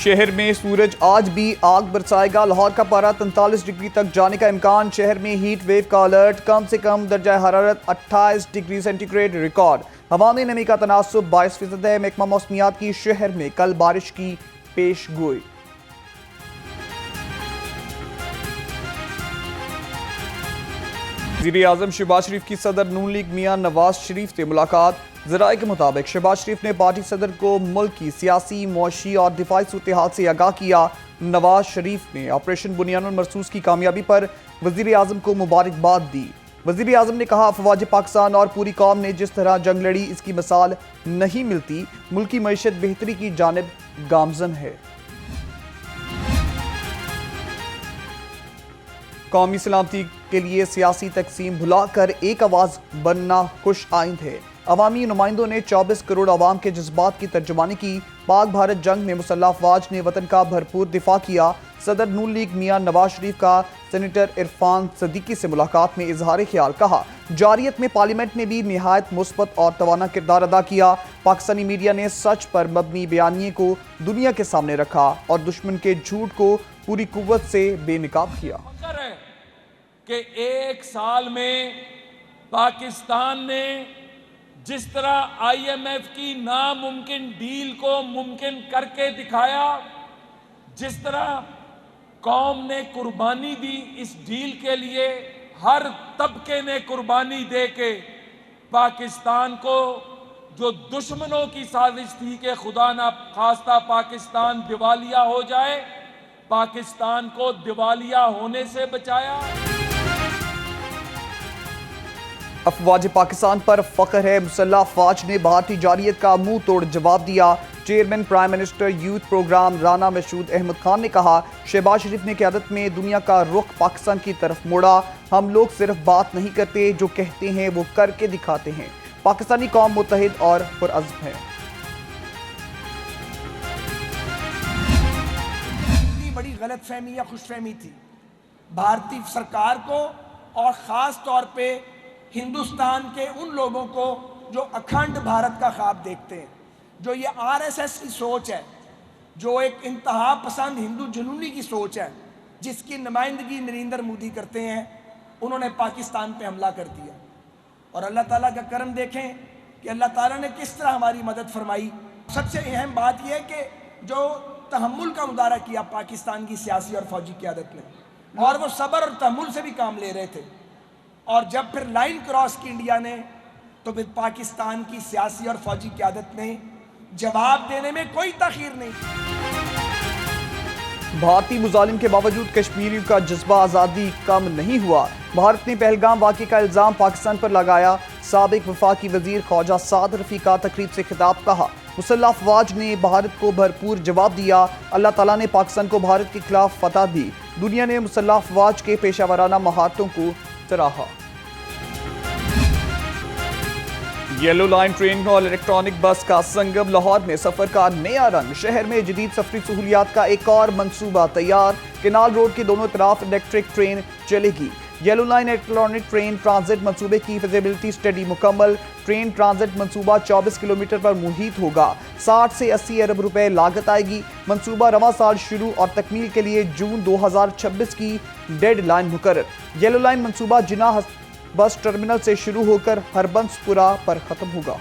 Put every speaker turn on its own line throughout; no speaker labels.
شہر میں سورج آج بھی آگ برسائے گا۔ لاہور کا پارہ 43 ڈگری تک جانے کا امکان۔ شہر میں ہیٹ ویو کا الرٹ۔ کم سے کم درجہ حرارت 28 ڈگری سینٹی گریڈ ریکارڈ۔ ہوا میں نمی کا تناسب 22% ہے۔ محکمہ موسمیات کی شہر میں کل بارش کی پیش گوئی۔ وزیر اعظم شہباز شریف کی صدر نون لیگ میاں نواز شریف سے ملاقات۔ ذرائع کے مطابق شہباز شریف نے پارٹی صدر کو ملک کی سیاسی، معاشی اور دفاعی صورتحال سے آگاہ کیا۔ نواز شریف نے آپریشن بنیان المرصوص کی کامیابی پر وزیر اعظم کو مبارکباد دی۔ وزیر اعظم نے کہا، افواج پاکستان اور پوری قوم نے جس طرح جنگ لڑی، اس کی مثال نہیں ملتی۔ ملکی معیشت بہتری کی جانب گامزن ہے۔ قومی سلامتی کے لیے سیاسی تقسیم بھلا کر ایک آواز بننا خوش آئند ہے۔ عوامی نمائندوں نے 24 کروڑ عوام کے جذبات کی ترجمانی کی۔ پاک بھارت جنگ میں مسلح افواج نے وطن کا بھرپور دفاع کیا۔ صدر نون لیگ میاں نواز شریف کا سینیٹر عرفان صدیقی سے ملاقات میں اظہار خیال۔ کہا، جارحیت میں پارلیمنٹ نے بھی نہایت مثبت اور توانا کردار ادا کیا۔ پاکستانی میڈیا نے سچ پر مبنی بیانیے کو دنیا کے سامنے رکھا اور دشمن کے جھوٹ کو پوری قوت سے بے نقاب کیا۔
کہ ایک سال میں پاکستان نے جس طرح آئی ایم ایف کی ناممکن ڈیل کو ممکن کر کے دکھایا، جس طرح قوم نے قربانی دی اس ڈیل کے لیے، ہر طبقے نے قربانی دے کے پاکستان کو، جو دشمنوں کی سازش تھی کہ خدا نہ خواستہ پاکستان دیوالیہ ہو جائے، پاکستان کو دیوالیہ ہونے سے بچایا۔
افواج پاکستان پر فخر ہے۔ مسلح افواج نے بھارتی جارحیت کا منہ توڑ جواب دیا۔ Chairman prime minister youth program Rana Mashhood Ahmad Khan نے کہا، شہباز شریف نے قیادت میں دنیا کا رخ پاکستان کی طرف موڑا۔ ہم لوگ صرف بات نہیں کرتے، جو کہتے ہیں وہ کر کے دکھاتے ہیں۔ پاکستانی قوم متحد اور پرعزم ہے۔
اتنی بڑی غلط فہمی یا خوش فہمی تھی بھارتی سرکار کو، اور خاص طور پہ ہندوستان کے ان لوگوں کو جو اکھنڈ بھارت کا خواب دیکھتے ہیں، جو یہ آر ایس ایس کی سوچ ہے، جو ایک انتہا پسند ہندو جنونی کی سوچ ہے، جس کی نمائندگی نریندر مودی کرتے ہیں، انہوں نے پاکستان پہ حملہ کر دیا۔ اور اللہ تعالیٰ کا کرم دیکھیں کہ اللہ تعالیٰ نے کس طرح ہماری مدد فرمائی۔ سب سے اہم بات یہ ہے کہ جو تحمل کا مظاہرہ کیا پاکستان کی سیاسی اور فوجی قیادت نے، اور وہ صبر اور تحمل سے بھی کام لے رہے تھے، اور جب پھر لائن کراس کی انڈیا نے، تو پھر پاکستان کی سیاسی اور فوجی قیادت نے جواب دینے میں کوئی تاخیر نہیں۔
بھارتی مظالم کے باوجود کشمیریوں کا جذبہ آزادی کم نہیں ہوا۔ بھارت نے پہلگام واقعے کا الزام پاکستان پر لگایا۔ سابق وفاقی وزیر خواجہ سعد رفیع کا تقریب سے خطاب۔ کہا، مسلح افواج نے بھارت کو بھرپور جواب دیا۔ اللہ تعالیٰ نے پاکستان کو بھارت کے خلاف فتح دی۔ دنیا نے مسلح افواج کے پیشہ ورانہ مہارتوں کو سراہا۔ یلو لائن ٹرین اور الیکٹرانک بس کا سنگم۔ لاہور میں سفر کا نیا رنگ۔ شہر میں جدید سفری سہولیات کا ایک اور منصوبہ تیار۔ کینال روڈ کے دونوں طرف الیکٹرک ٹرین چلے گی۔ Yellow line electronic train transit منصوبے کی فیزیبلٹی اسٹڈی مکمل۔ ٹرین ٹرانزٹ منصوبہ 24 کلومیٹر پر محیط ہوگا۔ 60 سے 80 ارب روپے لاگت آئے گی۔ منصوبہ رواں سال شروع اور تکمیل کے لیے جون 2026 کی ڈیڈ لائن مقرر۔ یلو لائن منصوبہ جناح بس ٹرمینل سے شروع ہو کر ہربنس پورہ پر ختم ہوگا۔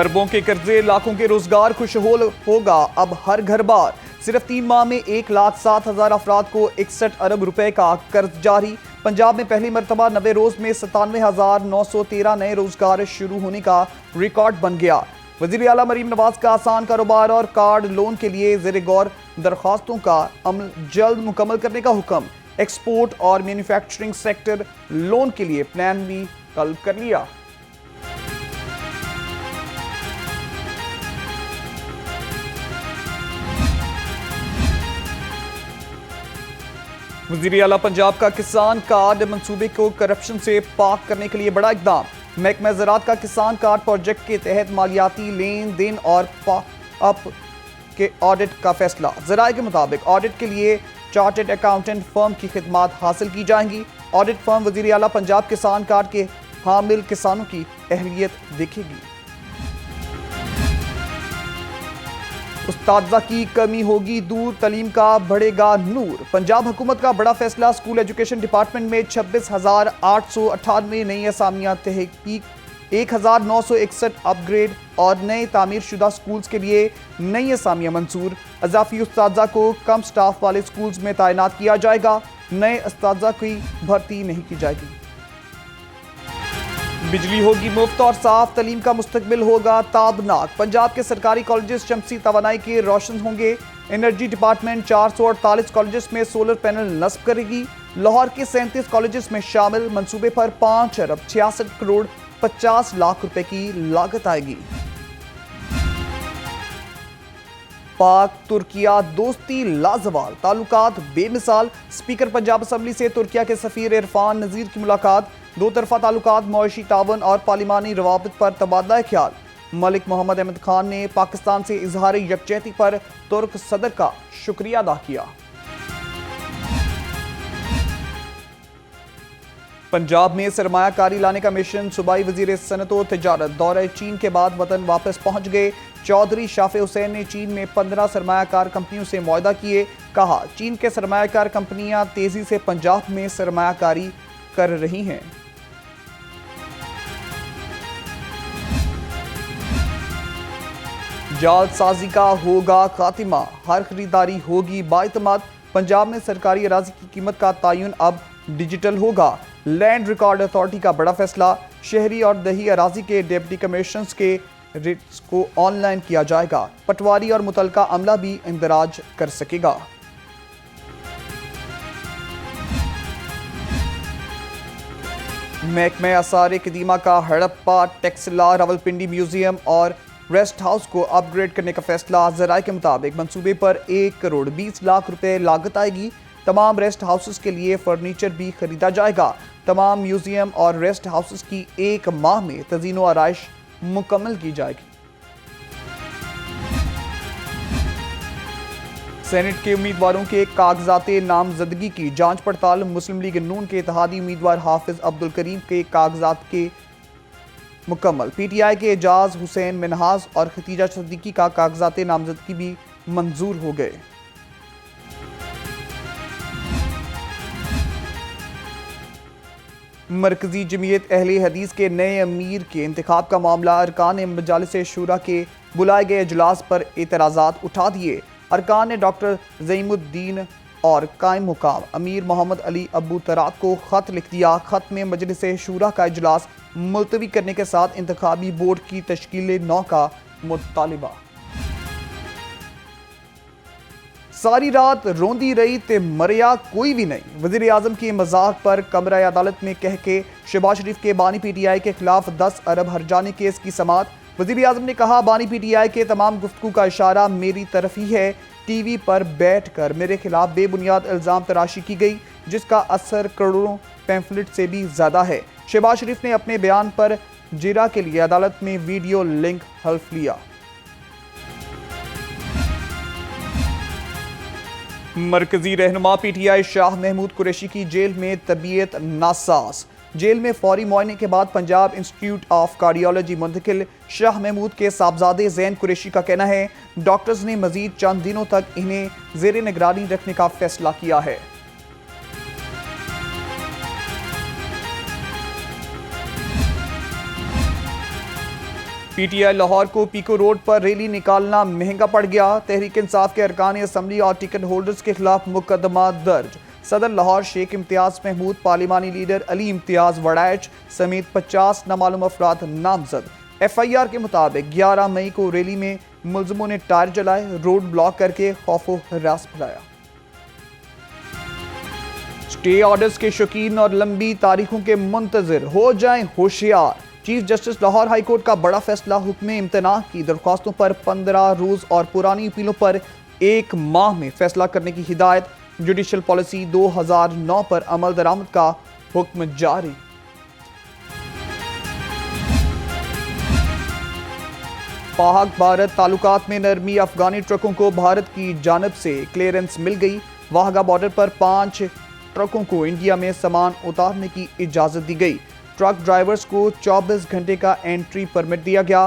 اربوں کے قرضے، لاکھوں کے روزگار خوشحال ہوگا اب ہر گھر بار۔ صرف 3 ماہ میں 1,07,000 افراد کو 61 ارب روپے کا قرض جاری۔ پنجاب میں پہلی مرتبہ 90 روز میں 97,913 نئے روزگار شروع ہونے کا ریکارڈ بن گیا۔ وزیر اعلیٰ مریم نواز کا آسان کاروبار اور کارڈ لون کے لیے زیر غور درخواستوں کا عمل جلد مکمل کرنے کا حکم۔ ایکسپورٹ اور مینوفیکچرنگ سیکٹر لون کے لیے پلان بھی طلب کر لیا۔ وزیر اعلیٰ پنجاب کا کسان کارڈ منصوبے کو کرپشن سے پاک کرنے کے لیے بڑا اقدام۔ محکمہ زراعت کا کسان کارڈ پروجیکٹ کے تحت مالیاتی لین دین اور اپ کے آڈٹ کا فیصلہ۔ ذرائع کے مطابق آڈٹ کے لیے چارٹرڈ اکاؤنٹنٹ فرم کی خدمات حاصل کی جائیں گی۔ آڈٹ فرم وزیر اعلیٰ پنجاب کسان کارڈ کے حامل کسانوں کی اہلیت دیکھے گی۔ استاذہ کی کمی ہوگی دور، تعلیم کا بڑھے گا نور۔ پنجاب حکومت کا بڑا فیصلہ، اسکول ایجوکیشن ڈپارٹمنٹ میں 26,898 نئی اسامیاں، تحقیق 1,961 اپ گریڈ اور نئے تعمیر شدہ سکولز کے لیے نئی اسامیاں منظور۔ اضافی اساتذہ کو کم سٹاف والے سکولز میں تعینات کیا جائے گا، نئے اساتذہ کی بھرتی نہیں کی جائے گی۔ بجلی ہوگی مفت اور صاف، تعلیم کا مستقبل ہوگا تابناک۔ پنجاب کے سرکاری کالجز شمسی توانائی کے روشن ہوں گے۔ انرجی ڈپارٹمنٹ 448 کالجز میں سولر پینل نصب کرے گی۔ لاہور کے 37 کالجز میں شامل، منصوبے پر 5 ارب 66 کروڑ 50 لاکھ روپے کی لاگت آئے گی۔ پاک ترکیہ دوستی لازوال، تعلقات بے مثال۔ اسپیکر پنجاب اسمبلی سے ترکیہ کے سفیر عرفان نذیر کی ملاقات، دو طرفہ تعلقات، معاشی تعاون اور پارلیمانی روابط پر تبادلہ خیال۔ ملک محمد احمد خان نے پاکستان سے اظہار یکجہتی پر ترک صدر کا شکریہ ادا کیا۔ پنجاب میں سرمایہ کاری لانے کا مشن، صوبائی وزیر صنعت و تجارت دورہ چین کے بعد وطن واپس پہنچ گئے۔ چودھری شافع حسین نے چین میں 15 سرمایہ کار کمپنیوں سے معاہدہ کیے، کہا چین کے سرمایہ کار کمپنیاں تیزی سے پنجاب میں سرمایہ کاری کر رہی ہیں۔ جعل سازی کا ہوگا خاتمہ، ہر خریداری ہوگی بااعتماد۔ پنجاب میں سرکاری اراضی کی قیمت کا تعین اب ڈیجیٹل ہوگا۔ لینڈ ریکارڈ اتھارٹی کا بڑا فیصلہ، شہری اور دیہی اراضی کے ڈپٹی کمشنرز کے ریٹس کو آن لائن کیا جائے گا۔ پٹواری اور متعلقہ عملہ بھی اندراج کر سکے گا۔ محکمہ آثار قدیمہ کا ہڑپا ٹیکسلا راولپنڈی میوزیم اور ریسٹ ہاؤس کو اپ گریڈ کرنے کا فیصلہ، ذرائع کے مطابق منصوبے پر 1 کروڑ 20 لاکھ روپے لاگت آئے گی۔ تمام ریسٹ ہاؤسز کے لیے فرنیچر بھی خریدا جائے گا۔ تمام میوزیم اور ریسٹ ہاؤسز کی 1 ماہ میں تزئین و آرائش مکمل کی جائے گی۔ سینٹ کے امیدواروں کے کاغذات نامزدگی کی جانچ پڑتال، مسلم لیگ نون کے اتحادی امیدوار حافظ عبدالکریم کے کاغذات کے مکمل۔ پی ٹی آئی کے اعجاز حسین منہاز اور ختیجہ صدیقی کا کاغذات نامزدگی بھی منظور ہو گئے۔ مرکزی جمعیت اہل حدیث کے نئے امیر کے انتخاب کا معاملہ، ارکان مجالس شورا کے بلائے گئے اجلاس پر اعتراضات اٹھا دیے۔ ارکان نے ڈاکٹر زعیم الدین اور قائم مقام امیر محمد علی ابو طراد کو خط لکھ دیا۔ خط میں مجلس شورا کا اجلاس ملتوی کرنے کے ساتھ انتخابی بورڈ کی تشکیل نو کا مطالبہ۔ ساری رات روندی رہی تے مریا کوئی بھی نہیں، وزیر اعظم کی مذاق پر کمرہ عدالت میں کہہ کے شہباز شریف کے بانی پی ٹی آئی کے خلاف 10 ارب ہرجانے کیس کی سماعت۔ وزیر اعظم نے کہا بانی پی ٹی آئی کے تمام گفتگو کا اشارہ میری طرف ہی ہے، ٹی وی پر بیٹھ کر میرے خلاف بے بنیاد الزام تراشی کی گئی جس کا اثر کروڑوں پیمفلٹ سے بھی زیادہ ہے۔ شہباز شریف نے اپنے بیان پر جرا کے لیے عدالت میں ویڈیو لنک حلف لیا۔ مرکزی رہنما P T I Shah Mahmood Qureshi کی جیل میں طبیعت ناساز، جیل میں فوری معائنے کے بعد پنجاب انسٹیٹیوٹ آف کارڈیالوجی منتقل۔ شاہ محمود کے صاحبزادے زین قریشی کا کہنا ہے ڈاکٹرز نے مزید چند دنوں تک انہیں زیر نگرانی رکھنے کا فیصلہ کیا ہے۔ پی ٹی آئی لاہور کو پیکو روڈ پر ریلی نکالنا مہنگا پڑ گیا، تحریک انصاف کے ارکان اسمبلی اور ٹکٹ ہولڈرز کے خلاف مقدمہ درج۔ صدر لاہور شیخ امتیاز محمود، پارلیمانی لیڈر علی امتیاز وڑائچ سمیت 50 نامعلوم افراد نامزد۔ ایف آئی آر کے مطابق 11 مئی کو ریلی میں ملزموں نے ٹائر جلائے، روڈ بلاک کر کے خوف و ہراس پھیلایا۔ اسٹے آرڈرز کے شوقین اور لمبی تاریخوں کے منتظر ہو جائیں ہوشیار، chief justice Lahore high court کا بڑا فیصلہ، حکم امتناع کی درخواستوں پر 15 روز اور پرانی اپیلوں پر 1 ماہ میں فیصلہ کرنے کی ہدایت، جوڈیشل پالیسی 2009 پر عمل درآمد کا حکم جاری۔ پاک بھارت تعلقات میں نرمی، افغانی ٹرکوں کو بھارت کی جانب سے کلیئرنس مل گئی، واہگہ بارڈر پر 5 ٹرکوں کو انڈیا میں سامان اتارنے کی اجازت دی گئی، ٹرک ڈرائیورز کو 24 گھنٹے کا انٹری پرمٹ دیا گیا،